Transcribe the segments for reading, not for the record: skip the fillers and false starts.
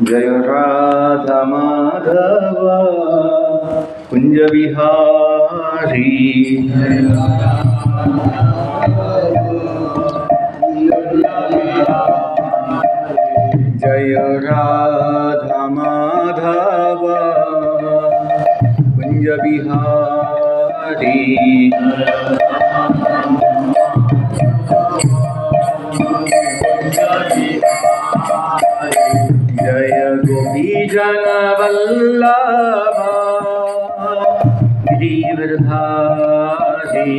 जय राधा माधव कुंज बिहारी। जय राधा माधव कुंज बिहारी। जय गोपी जन वल्लभा गिरिवरधारी।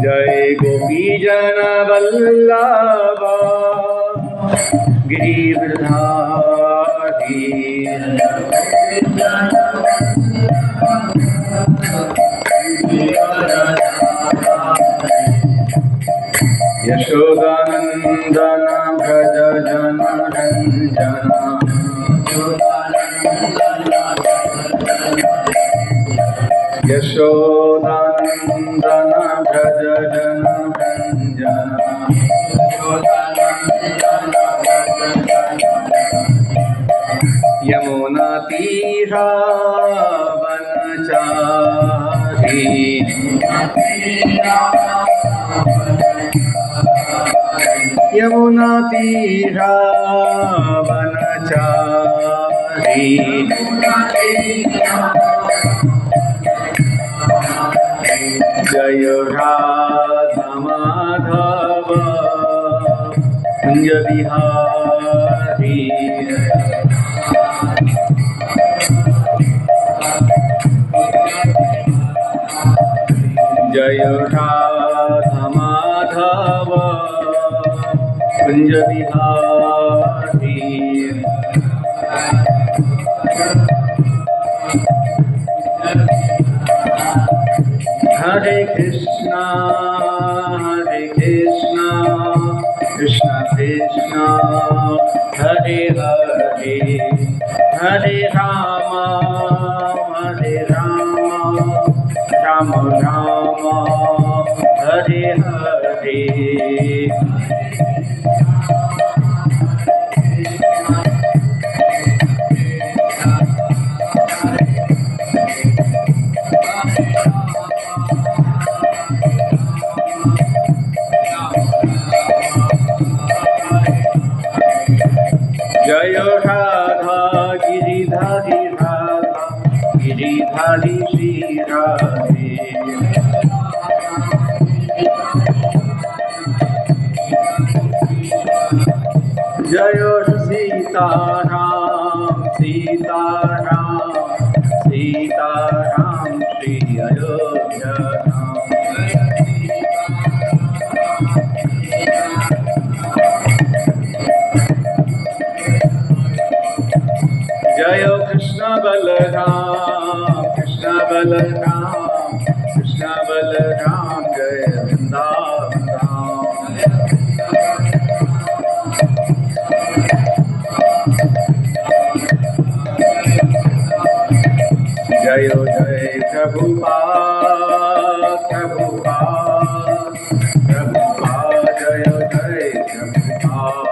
जय गोपी जन वल्लभा गिरिवरधारी। यशोदानंदन व्रज जन रंजन। यशोदानंदन व्रज जन रंजन। यमुना तीरा वनचारी। यमुना तीरा वनचारी। जय राधा माधव कुंज बिहारी। जय राधा माधव कुंज बिहारी। हरे कृष्णा कृष्णा कृष्णा हरे हरे, हरे राम राम राम हरे हरे। जय राधा गिरिधारी राधा गिरिधारी श्री राधे। जय सीताराम सीताराम सीताराम श्री अयोध्या राम। जय कृष्ण बलराम जय वृंदावन राम। जय जय प्रभुपाद जय जय प्रभुपाद।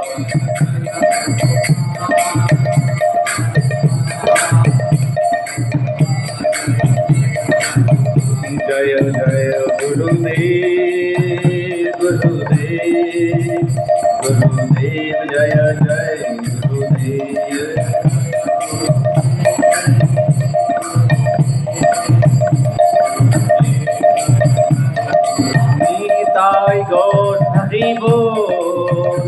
जय जय गुरुदेव जय जय गुरुदेव। निताई गौर हरि बोल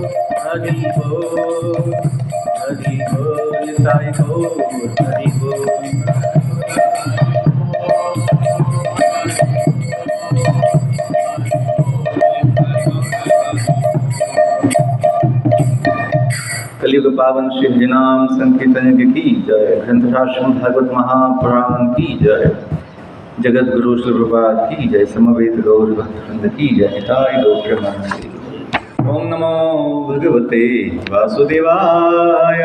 निताई गौर हरि बोल। कलियुग पावन शिव नाम संकीर्तन की जय। ग्रंथराज भागवत महापुराण की जय। जगत गुरु श्री प्रभात की जय। समवेत गौर भक्तवृंद की जय। निताई गौर प्रेमानंद। ओम नमो भगवते वासुदेवाय।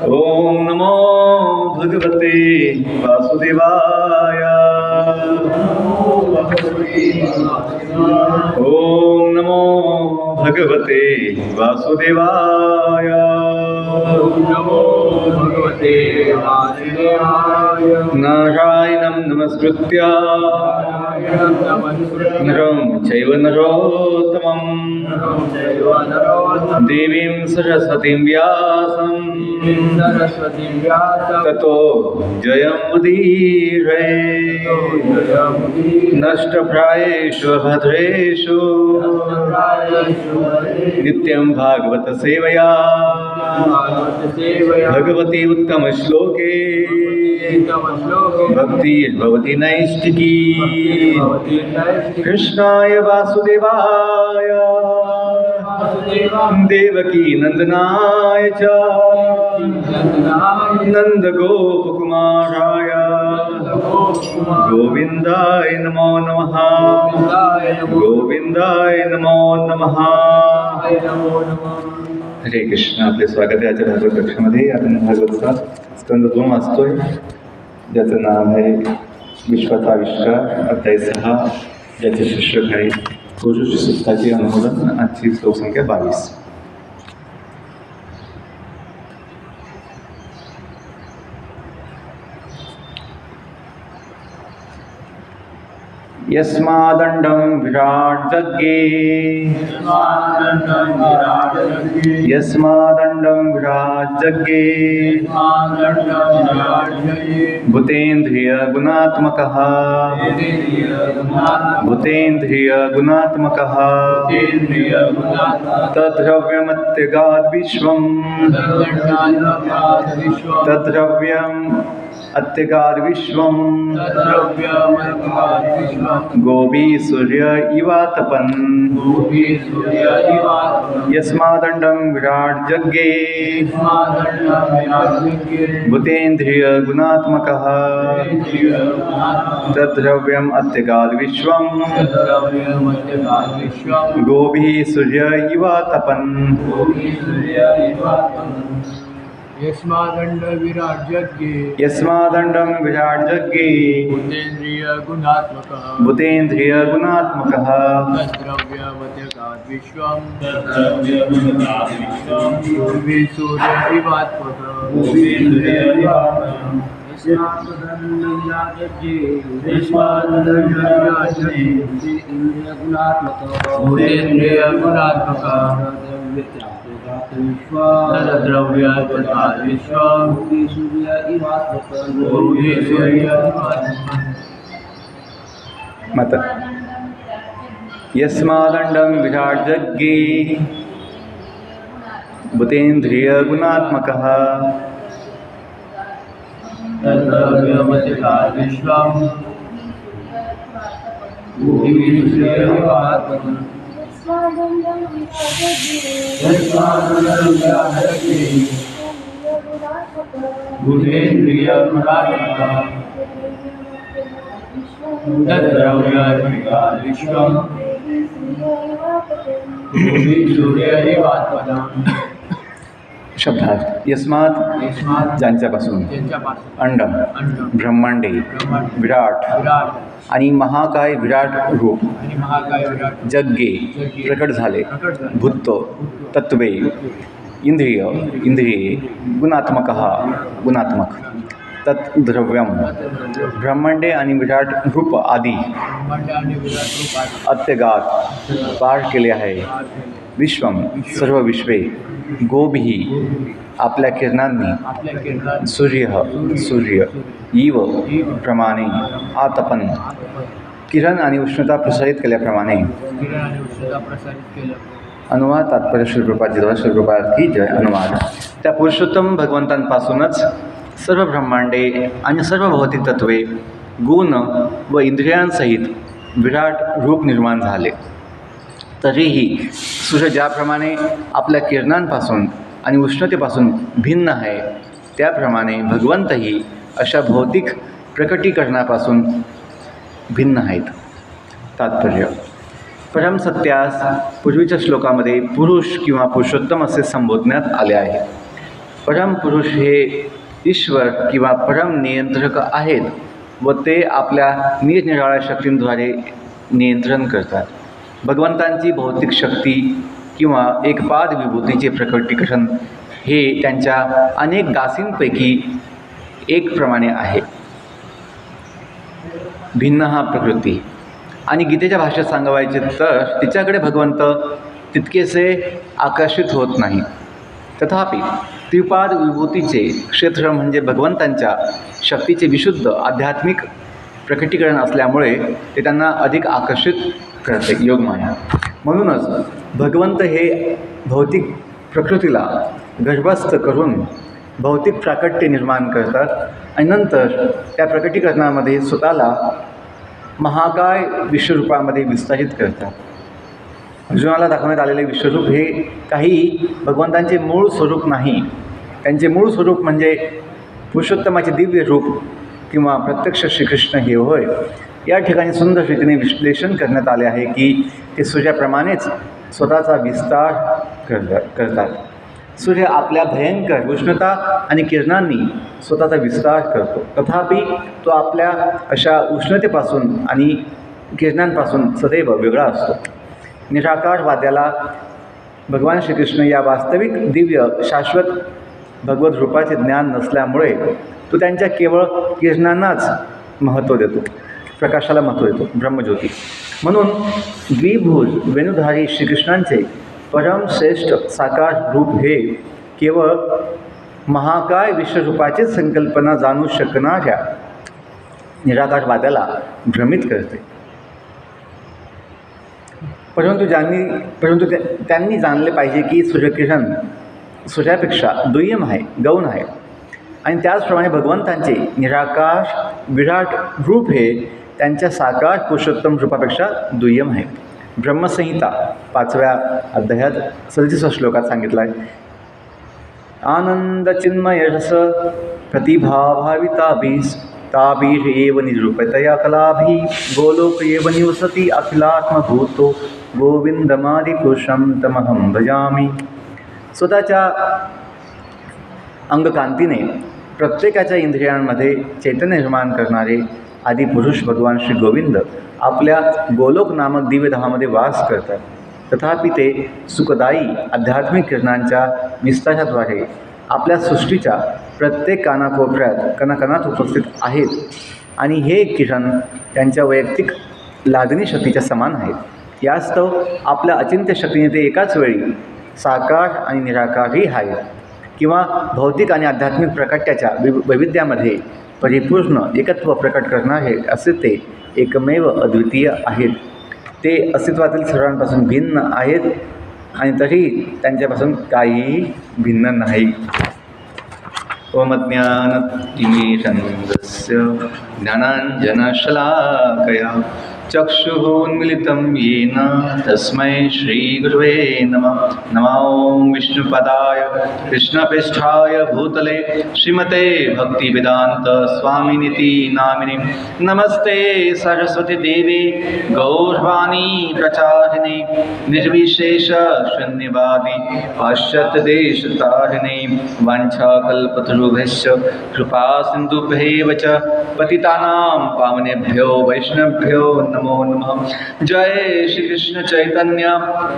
ओम नमो भगवते वासुदेवाय। ओम नमो भगवते वासुदेवाय। नारायणं नमस्कृत्य नरं चैव नरोत्तमं देवीं सरस्वतीं व्यासं ततो जयमुदीरये। नष्टप्रायेषु भद्रेषु नित्यं भागवत सेवया भगवती उत्तमश्लोके भक्तिर्भवति नैष्टिकी। कृष्णाय वासुदेवाय देवकी नंदनाय च नन्दगोपकुमाराय गोविन्दाय नमो नमः। गोविन्दाय नमो नमः। हरे कृष्ण. आपले स्वागत आहे आजच्या भागवत कक्षामध्ये. आपण भागवताचा स्कंद 2 वाचतोय, ज्याचं नाव आहे विश्वाचा आविष्कार, अध्याय 6, ज्याचे शीर्षक आहे पुरुष सुखाचे अनुमोदन. आजची श्लोकसंख्या 22. यस्मादण्डं विराट जज्ञे यस्मादण्डं विराट जज्ञे भूतेन्द्रिय गुणात्मकः भूतेन्द्रिय गुणात्मकः तद्द्रव्यमत्यगाद् विश्वम् तद्द्रव्यम् अत्यगाद् विश्वम् गोपी सूर्य इवातपन् यस्मादण्डं विराट जज्ञे भूतेन्द्रिय गुणात्मकः तद्द्रव्यम् अत्यगाद् विश्वम् गोपी सूर्य इवातपन्। यस्मादण्डं विराट जज्ञे यस्मादण्डं विराट जज्ञे भूतेन्द्रिय गुणात्मकः भूतेन्द्रिय गुणात्मकः तद्द्रव्यमत्यगाद् विश्वम् गोपी सूर्य इवात्मकः भूतेन्द्रिय गुणात्मकः मत यस्मादण्डं विराट जज्ञे भूतेन्द्रिय गुणात्मकः भूतेन्द्रिय गुणात्मकः तद्द्रव्यमत्यगाद् विश्वम् गोपी सूर्य इवात्मकः। शब्दार्थ यस्मात् ज्यांच्यापासून अंडम ब्रह्मांडे विराट आणि महाकाय विराट रूप जग्गे प्रकट झाले भूतो तत्वे इंद्रिये गुणात्मकः गुणात्मक तद्द्रव्यम ब्रह्मांडे आणि विराट रूप आदी अत्यगात पार केले आहे विश्वम सर्व विश्वे गोभी आपल्या किरणांनी सूर्य इव प्रमाणे आतपन किरण आणि उष्णता प्रसारित केल्याप्रमाणे। अनुवाद तात्पर्य श्री प्रभुपाद की जय. अनुवाद त्या पुरुषोत्तम भगवंतांपासूनच सर्व ब्रह्मांडे आणि सर्व भौतिक तत्वे गुण व इंद्रियांसहित विराट रूप निर्माण झाले. तरीही सूर्य ज्याप्रमाणे आपल्या किरणांपासून आणि उष्णतेपासून भिन्न आहे त्याप्रमाणे भगवंतही अशा भौतिक प्रकटीकरणापासून भिन्न आहेत. तात्पर्य. परम सत्यास पूर्वीच्या श्लोकामध्ये पुरुष किंवा पुरुषोत्तम असे संबोधण्यात आले आहे. परम पुरुष हे ईश्वर किंवा परम नियंत्रक आहेत व ते आपल्या निरनिराळ्या शक्तींद्वारे नियंत्रण करतात. भगवंतांची भौतिक शक्ती किंवा एकपाद विभूतीचे प्रकटीकरण हे त्यांच्या अनेक दासींपैकी एक प्रमाणे आहे. भिन्न हा प्रकृती. आणि गीतेच्या भाषेत सांगायचे तर तिच्याकडे भगवंत तितकेसे आकर्षित होत नाही. तथापि त्रिपाद विभूतीचे क्षेत्र म्हणजे भगवंतांच्या शक्तीचे विशुद्ध आध्यात्मिक प्रकटीकरण असल्यामुळे ते त्यांना अधिक आकर्षित करते. योगमाया. म्हणूनच भगवंत हे भौतिक प्रकृतीला गर्भस्थ करून भौतिक प्राकट्य निर्माण करतात आणि नंतर त्या प्रकटीकरणामध्ये स्वतःला महाकाय विश्वरूपामध्ये विस्तारित करतात. अर्जुनाला दाखवण्यात आलेले विश्वरूप हे काही भगवंतांचे मूळ स्वरूप नाही. त्यांचे मूळ स्वरूप म्हणजे पुरुषोत्तमाचे दिव्य रूप किंवा प्रत्यक्ष श्रीकृष्ण हे होय. या ठिकाणी सुंदर रीतीने विश्लेषण करण्यात आले आहे की ते सूर्याप्रमाणेच स्वतःचा विस्तार करतात. सूर्य आपल्या भयंकर उष्णता आणि किरणांनी स्वतःचा विस्तार करतो. तथापि तो आपल्या अशा उष्णतेपासून आणि किरणांपासून सदैव वेगळा असतो. निराकारवाद्याला भगवान श्रीकृष्ण या वास्तविक दिव्य शाश्वत भगवत रूपाचे ज्ञान नसल्यामुळे तो त्यांच्या केवळ किरणांनाच महत्त्व देतो, प्रकाशाला महत्त्व देतो, ब्रह्मज्योती. म्हणून द्विभुज वेणुधारी श्रीकृष्णांचे परमश्रेष्ठ साकार रूप हे केवळ महाकाय विश्वरूपाचीच संकल्पना जाणू शकणाऱ्या निराकारवाद्याला भ्रमित करते. परंतु त्यांनी जाणले पाहिजे की सूर्यकिरण सूर्यापेक्षा दुय्यम आहे, गौण आहे. आणि त्याचप्रमाणे भगवंतांचे निराकार विराट रूप हे त्यांच्या साकार पुरुषोत्तम रूपापेक्षा दुय्यम आहे. ब्रह्मसंहिता 5व्या अध्यायात 37 श्लोकात सांगितलं आहे. आनंद चिन्मय रस प्रतिभाभाविताभिस ताभिरेव निरूपतया कलाभि गोलोक एव निवसति अखिलात्मभूतो गोविंदमादिपुरुषं तमहं भजामि. स्वतःच्या अंगकांतीने प्रत्येकाच्या इंद्रियांमध्ये चैतन्य निर्माण करणारे आदिपुरुष भगवान श्री गोविंद आपल्या गोलोक नामक दिव्यधामामध्ये वास करतात. तथापि ते सुखदायी आध्यात्मिक किरणांच्या विस्ताराद्वारे आपल्या सृष्टीच्या प्रत्येक कानाकोपऱ्यात कणाकणात उपस्थित आहेत आणि हे किरण त्यांच्या वैयक्तिक लादनी शक्तीच्या समान आहेत. यास्तव आपल्या अचिंत्य शक्तीने ते एकाच वेळी साकार आणि निराकारही आहेत किंवा भौतिक आणि आध्यात्मिक प्रकट्याच्या वैविध्यामध्ये परिपूर्ण एकत्व प्रकट करणारे असे ते एकमेव अद्वितीय आहेत. ते अस्तित्वातील सर्वांपासून भिन्न आहेत आणि तरी त्यांच्यापासून काहीही भिन्न नाही. ओमज्ञानतिमिरन्धस्य ज्ञानाञ्जनशलाकया चक्षुरुन्मिलितं येन तस्मै श्रीगुरुवे नमः. नमो विष्णुपदाय कृष्णप्रेष्ठाय भूतले श्रीमते भक्तिवेदान्त स्वामिनिति नामिने. नमस्ते सरस्वती देवी गौरवाणी प्रचारिणे निर्विशेष शून्यवादी पाश्चात्यदेशतारिणे वाञ्छाकल्पतरुभ्यश्च कृपा सिन्धुभ्येव च पतितानां पावनेभ्यो वैष्णवेभ्यो नमो नमः. जय श्री कृष्ण चैतन्य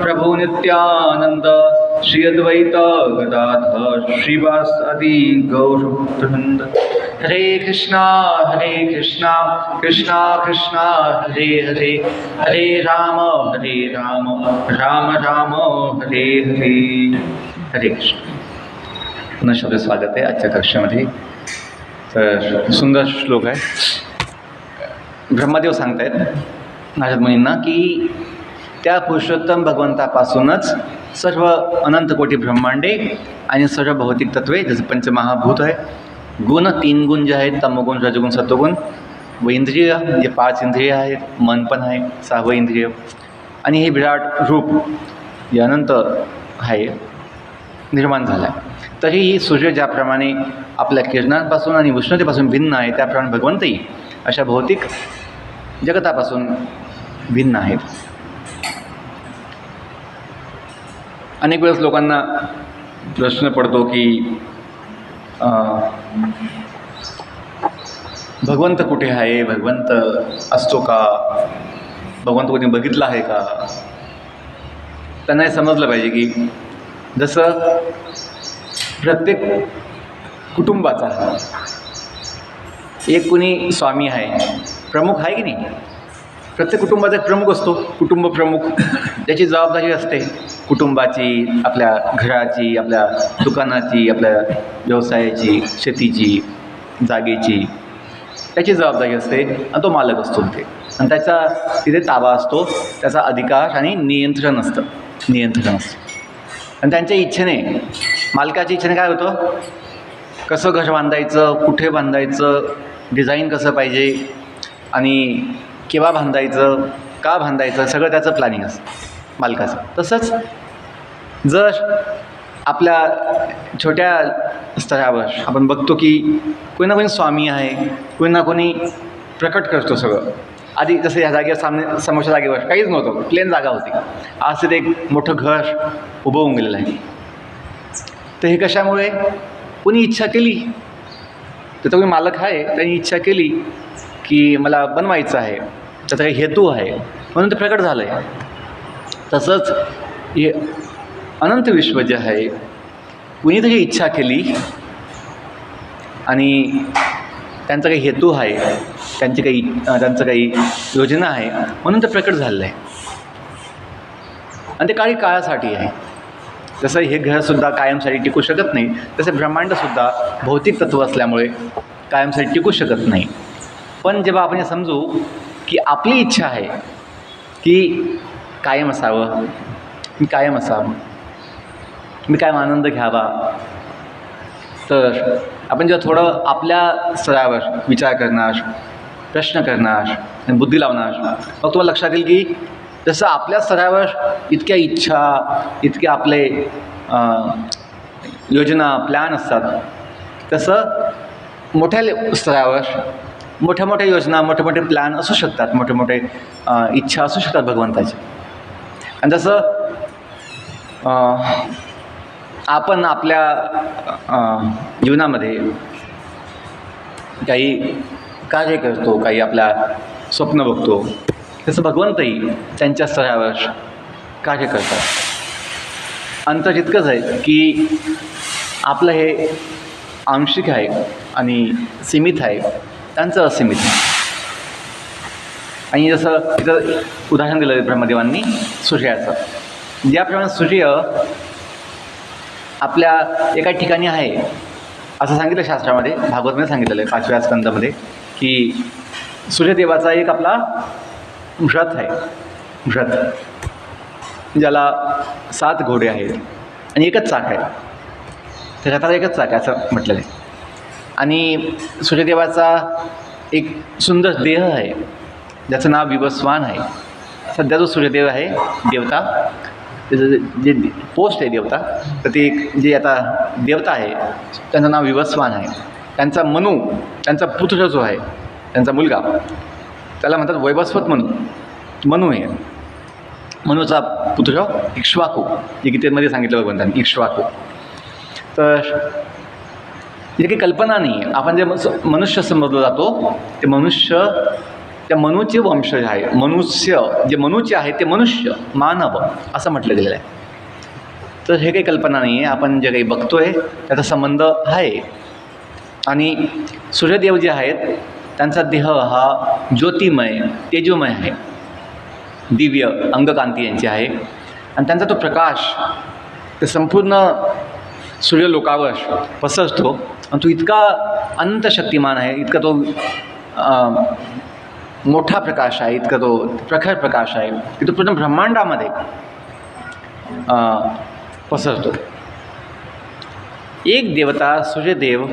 प्रभु नित्यानंद श्री अद्वैत गदाधर श्रीवासादि गौरवृंद. हरे कृष्णा कृष्णा कृष्णा हरे हरे हरे राम राम राम हरे हरे. हरे कृष्ण. पुन्हा शब्द स्वागत आहे आजच्या कक्षेमध्ये. तर सुंदर श्लोक आहे. ब्रह्मदेव सांगतायत नारद मुनींना की त्या पुरुषोत्तम भगवंतापासूनच सर्व अनंत कोटी ब्रह्मांडे आणि सर्व भौतिक तत्वे जसे पंचमहाभूत आहे, गुण 3 गुण जे आहेत तमोगुण रजगुण सत्वगुण व इंद्रिय जे 5 इंद्रिय आहेत, मन पण आहे 6वं इंद्रिय आणि हे विराट रूप जे अनंत आहे निर्माण झालं आहे. तरीही सूर्य ज्याप्रमाणे आपल्या किरणांपासून आणि उष्णतेपासून भिन्न आहे त्याप्रमाणे भगवंतही अशा भौतिक जगतापासून भिन्न आहेत. अनेक वेळेस लोकांना प्रश्न पडतो की भगवंत कुठे आहे, भगवंत असतो का, भगवंत कोणी बघितला आहे का. त्यांना हे समजलं पाहिजे की जसं प्रत्येक कुटुंबाचा एक कोणी स्वामी आहे, प्रमुख आहे की नाही. प्रत्येक कुटुंबाचा एक प्रमुख असतो, कुटुंब प्रमुख. त्याची जबाबदारी असते कुटुंबाची, आपल्या घराची, आपल्या दुकानाची, आपल्या व्यवसायाची, शेतीची, जागेची. त्याची जबाबदारी असते आणि तो मालक असतो तिथे, आणि त्याचा तिथे ताबा असतो, त्याचा अधिकार आणि नियंत्रण असतं. आणि त्यांच्या इच्छेने, मालकाच्या इच्छेने काय होतं, कसं घर बांधायचं, कुठे बांधायचं, डिझाईन कसं पाहिजे आणि केव्हा बांधायचं, का बांधायचं, सगळं त्याचं प्लॅनिंग असतं मालकाचं. तसंच जर आपल्या छोट्या स्तरावर आपण बघतो की कोणी ना कोणी स्वामी आहे, कोणी ना कोणी प्रकट करतो सगळं. आधी जसं या जागेवर समोरच्या जागेवर काहीच नव्हतं, प्लेन जागा होती. आज तिथे एक मोठं घर उभं होऊन गेलेलं आहे. तर हे कशामुळे, कोणी इच्छा केली, त्याचा कोणी मालक आहे, त्यांनी इच्छा केली की मला बनवायचं आहे, त्याचा काही हेतू आहे, म्हणून ते प्रकट झालं आहे. तसंच हे अनंत विश्व जे आहे, कुणीतरी इच्छा केली आणि त्यांचा काही हेतू आहे, त्यांचं काही योजना आहे, म्हणून ते प्रकट झालेलं आहे. आणि ते काही काळासाठी आहे. जसं हे घरसुद्धा कायमसाठी टिकू शकत नाही, तसं ब्रह्मांडसुद्धा भौतिक तत्त्व असल्यामुळे कायमसाठी टिकू शकत नाही. पण जेव्हा आपण हे समजू की आपली इच्छा आहे की कायम असावं, मी कायम असावं, मी कायम आनंद घ्यावा, तर आपण जेव्हा थोडं आपल्या स्तरावर विचार करणार, प्रश्न करणार आणि बुद्धी लावणार, मग तुम्हाला लक्षात येईल की जसं आपल्या स्तरावर इतक्या इच्छा, इतके आपले योजना, प्लॅन असतात, तसं मोठ्या स्तरावर मोठ्या मोठ्या योजना, मोठे मोठे प्लॅन असू शकतात, मोठे मोठे इच्छा असू शकतात भगवंताची. आणि जसं आपण आपल्या जीवनामध्ये काही कार्य करतो, काही आपल्या स्वप्न बघतो, तसं भगवंतही त्यांच्या स्तरावर कार्य करतात. अंतर इतकंच आहे की आपलं हे आंशिक आहे आणि सीमित आहे, त्यांचं असीमित आहे. आणि जसं इथं उदाहरण दिलं ब्रह्मदेवांनी सूर्याचं, ज्याप्रमाणे सूर्य आपल्या एका ठिकाणी आहे असं सांगितलं शास्त्रामध्ये, भागवतमध्ये सांगितलेलं आहे 5व्या स्कंदामध्ये, की सूर्यदेवाचा एक आपला रथ आहे, रथ ज्याला 7 घोडे आहेत आणि एकच चाक आहे. त्या रथाला एकच चाक आहे असं म्हटलेलं आहे. आणि सूर्यदेवाचा एक सुंदर देह आहे ज्याचं नाव विवस्वान आहे. सध्या जो सूर्यदेव आहे देवता, त्याचं जे पोस्ट आहे देवता, तर ते जे आता देवता आहे त्यांचं नाव विवस्वान आहे. त्यांचा मनु, त्यांचा पुत्र जो आहे, त्यांचा मुलगा, त्याला म्हणतात वैवस्वत मनु आहे. मनुचा पुत्र इक्ष्वाकू, जे गीतेमध्ये सांगितलं भगवंतांनी, इक्ष्वाकू. तर जे काही कल्पना नाही आहे, आपण जे मनुष्य समजलं जातो ते मनुष्य, त्या मनूचे वंशज आहे. मनुष्य जे मनूचे आहे ते मनुष्य, मानव असं म्हटलं गेलेलं आहे. तर हे काही कल्पना नाही आहे, आपण जे काही बघतो आहे त्याचा संबंध आहे. आणि सूर्यदेव जे आहेत त्यांचा देह हा ज्योतिमय, तेजोमय आहे, दिव्य अंगकांती यांची आहे. आणि त्यांचा तो प्रकाश ते संपूर्ण सूर्यलोकावर पसरतो. आणि तो इतका अनंत शक्तिमान आहे, इतका तो मोठा प्रकाश आहे, इतका तो प्रखर प्रकाश आहे की तो पूर्ण ब्रह्मांडामध्ये पसरतो. एक देवता सूर्यदेव,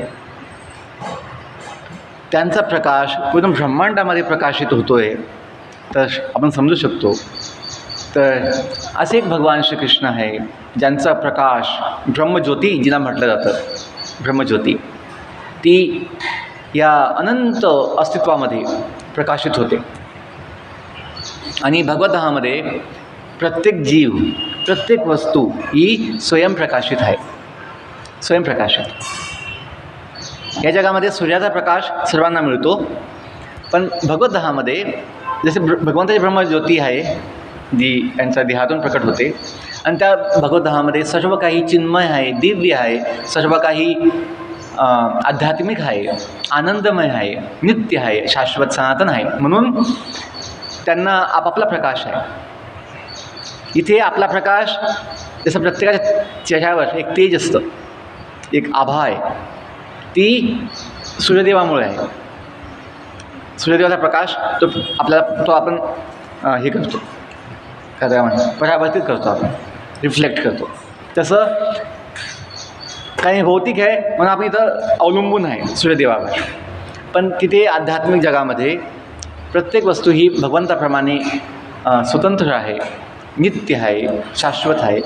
त्यांचा प्रकाश पूर्ण ब्रह्मांडामध्ये प्रकाशित होतो आहे, तर आपण समजू शकतो. तर असे एक भगवान श्रीकृष्ण आहे ज्यांचा प्रकाश ब्रह्मज्योती जिला म्हटलं जातं, ब्रह्मज्योती, ती या अनंत अस्तित्वामध्ये प्रकाशित होते. आणि भगवद्धामामध्ये प्रत्येक जीव, प्रत्येक वस्तू ही स्वयंप्रकाशित आहे. स्वयंप्रकाशित. या जगामध्ये सूर्याचा प्रकाश सर्वांना मिळतो, पण भगवद्धामामध्ये जसे भगवंताची ब्रह्मज्योती आहे जी त्यांच्या देहातून प्रकट होते, आणि त्या भगवद्धामामध्ये सर्व काही चिन्मय आहे, दिव्य आहे, सर्व काही आध्यात्मिक आहे, आनंदमय आहे, नित्य आहे, शाश्वत सनातन आहे. म्हणून त्यांना आपापला प्रकाश आहे. इथे आपला प्रकाश जसं प्रत्येकाच्या चेहऱ्यावर एक तेज असतं, एक आभा आहे, ती सूर्यदेवामुळे आहे. सूर्यदेवाचा प्रकाश तो आपण हे करतो, काय म्हणतो, परावर्तित करतो, आपण रिफ्लेक्ट करतो. तसं काही भौतिक आहे म्हणून आपण इथं अवलंबून आहे सूर्यदेवावर, पण तिथे आध्यात्मिक जगामध्ये प्रत्येक वस्तू ही भगवंताप्रमाणे स्वतंत्र आहे, नित्य आहे, शाश्वत आहे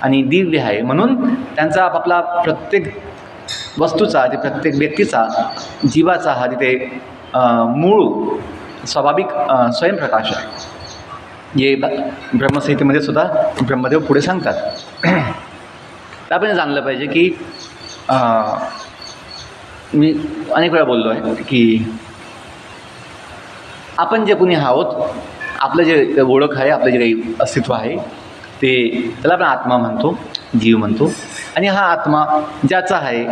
आणि दिव्य आहे. म्हणून त्यांचा आपापला प्रत्येक वस्तूचा, ते प्रत्येक व्यक्तीचा, जीवाचा हा तिथे मूळ स्वाभाविक स्वयंप्रकाश आहे. जे ब्रह्मसंहितेमध्ये सुद्धा ब्रह्मदेव पुढे सांगतात. तर आपण जाणलं पाहिजे की मी अनेक वेळा बोललो आहे की आपण जे कुणी आहोत, आपलं जे ओळख आहे, आपलं जे काही अस्तित्व आहे, ते त्याला आपण आत्मा म्हणतो, जीव म्हणतो. आणि हा आत्मा ज्याचा आहे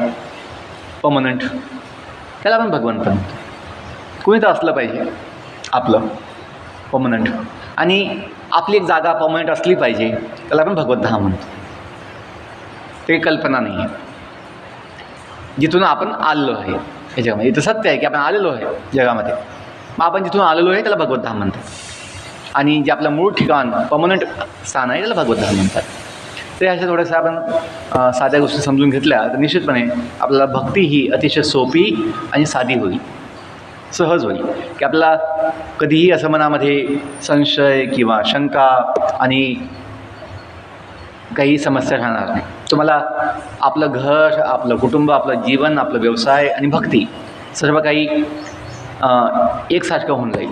परमनंट, त्याला आपण भगवंत म्हणतो. कुणी तर असलं पाहिजे आपलं परमनंट, आणि आपली एक जागा परमनंट असली पाहिजे, त्याला आपण भगवद्धाम म्हणतो. ते कल्पना नाही आहे, जिथून आपण आलेलो आहे या जगामध्ये. इथं सत्य आहे की आपण आलेलो आहे जगामध्ये, मग आपण जिथून आलेलो आहे त्याला भगवद्धाम म्हणतात. आणि जे आपलं मूळ ठिकाण, परमनंट स्थान आहे, त्याला भगवद्धाम म्हणतात. तर अशा थोड्याशा आपण साध्या गोष्टी समजून घेतल्या तर निश्चितपणे आपल्याला भक्ती ही अतिशय सोपी आणि साधी होईल, सहज होईल. की आपल्याला कधीही असं मनामध्ये संशय किंवा शंका आणि काही समस्या राहणार नाही. तुम्हाला आपलं घर, आपलं कुटुंब, आपलं जीवन, आपलं व्यवसाय आणि भक्ती सर्व काही एकसारखं होऊन जाईल.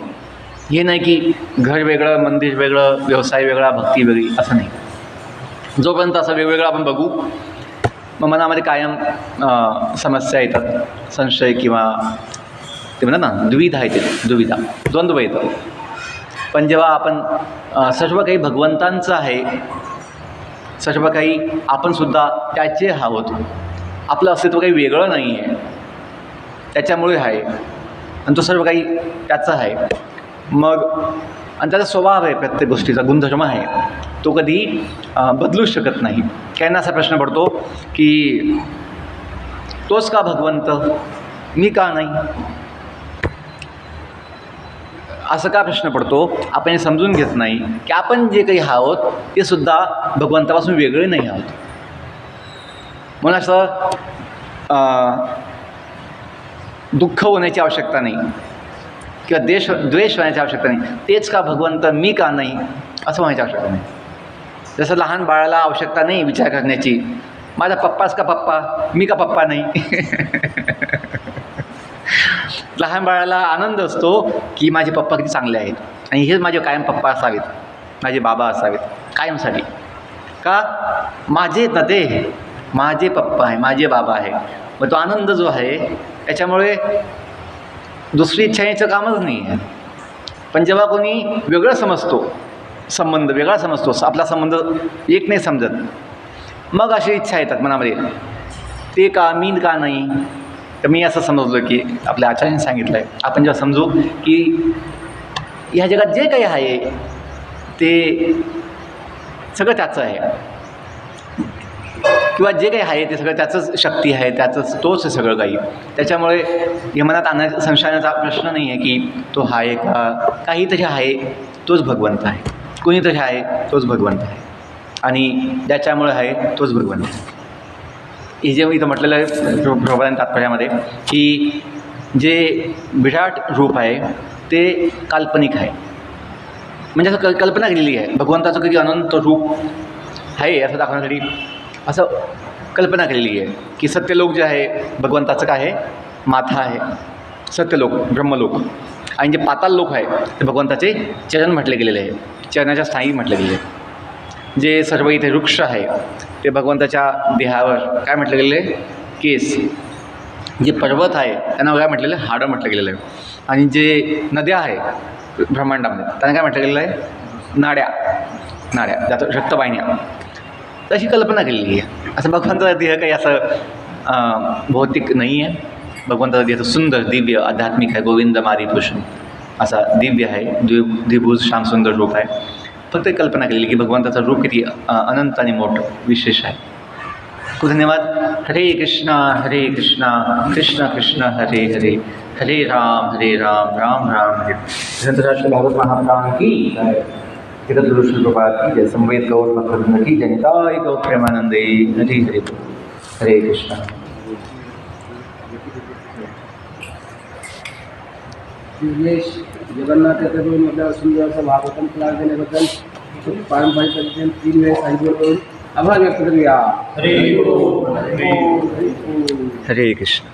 हे नाही की घर वेगळं, मंदिर वेगळं, व्यवसाय वेगळा, भक्ती वेगळी, असं नाही. जोपर्यंत असं वेगवेगळं आपण बघू, मग मनामध्ये कायम समस्या येतात, संशय किंवा ते म्हणतात ना द्विधा येते, द्वंद्व येतं. पण जेव्हा आपण सर्व काही भगवंतांचं आहे, सर्व काही आपणसुद्धा त्याचे आहोत, आपलं अस्तित्व काही वेगळं नाही आहे, त्याच्यामुळे आहे, आणि तो सर्व काही त्याचा आहे. मग आणि त्याचा स्वभाव आहे, प्रत्येक गोष्टीचा गुणधर्म आहे, तो कधी बदलूच शकत नाही. काहींना असा प्रश्न पडतो की तोच का भगवंत, मी का नाही, असं का प्रश्न पडतो. आपण हे समजून घेत नाही की आपण जे काही आहोत ते सुद्धा भगवंतापासून वेगळे नाही आहोत. म्हणून असं दुःख होण्याची आवश्यकता नाही किंवा द्वेष होण्याची आवश्यकता नाही. तेच का भगवंत, मी का नाही, असं होण्याची आवश्यकता नाही. जसं लहान बाळाला आवश्यकता नाही विचार करण्याची, माझा पप्पाच का पप्पा, मी का पप्पा नाही. लहान बाळाला आनंद असतो की माझे पप्पा किती चांगले आहेत आणि हेच माझे कायम पप्पा असावेत, माझे बाबा असावेत कायमसाठी. का माझे ना, ते माझे पप्पा आहे, माझे बाबा आहे. मग तो आनंद जो आहे त्याच्यामुळे दुसरी इच्छा याचं कामच नाही आहे. पण जेव्हा कोणी वेगळं समजतो, संबंध वेगळा समजतो, आपला संबंध एक नाही समजत, मग अशी इच्छा येतात मनामध्ये, ते का, मी का नाही. तर मी असं समजलो की आपल्या आचार्यांनी सांगितलं आहे, आपण जेव्हा समजू की ह्या जगात जे काही आहे ते सगळं त्याचं आहे, किंवा जे काही आहे ते सगळं त्याचंच शक्ती आहे, त्याचंच तोच आहे सगळं काही. त्याच्यामुळे हे मनात आणण्याचा, संशयाचा प्रश्न नाही आहे की तो आहे का, काहीतरी आहे तोच भगवंत आहे, कोणीतरी आहे तोच भगवंत आहे, आणि ज्याच्यामुळे आहे तोच भगवंत आहे. हे जे इथं म्हटलेलं आहे प्रभुपादांच्या तात्पर्यामध्ये की जे विराट रूप आहे ते काल्पनिक आहे. म्हणजे असं कल्पना केलेली आहे, भगवंताचं कधी अनंत रूप आहे असं दाखवण्यासाठी असं कल्पना केलेली आहे की सत्यलोक जे आहे भगवंताचं काय आहे, माथा आहे, सत्यलोक, ब्रह्मलोक. आणि जे पाताल लोक आहे ते भगवंताचे चरण म्हटले गेलेले आहे, चरणाच्या स्थायी म्हटले गेले आहे. जे सर्व इथे वृक्ष आहे ते भगवंताच्या देहावर काय म्हटलं गेलेलं आहे, केस. जे पर्वत आहे त्यांना काय म्हटलेलं आहे, हाडं म्हटलं गेलेलं आहे. आणि जे नद्या आहे ब्रह्मांडामध्ये त्यांना काय म्हटलं गेलेलं आहे, नाड्या. ज्यात रक्तवाहिन्या. तर अशी कल्पना केलेली आहे. असं भगवंताचा देह काही असं भौतिक नाही आहे. भगवंताचा देह सुंदर दिव्य आध्यात्मिक आहे. गोविंद मारी भूषण असा दिव्य आहे, द्विभुज श्याम सुंदर रूप आहे. फक्त एक कल्पना केलेली की भगवंताचं रूप किती अनंत आणि मोठं विशेष आहे. खूप धन्यवाद. हरे कृष्णा कृष्ण कृष्ण हरे हरे, हरे राम राम राम हरे. धनराष्ट्र भागवत महापुराण की जगद्गुरु श्री प्रभुपाद की जय. संवेद गौर भक्त की जय. निताय गौ प्रेमानंदे. हरे हरे. हरे कृष्णा. जगन्नाथ मतलब सुंदर असं भागवतम क्लास देण्याबद्दल पारंपरिक पद्धतीने 3 वेळेस सांगितलं करून आभार व्यक्त करूया. हरे हरे कृष्ण.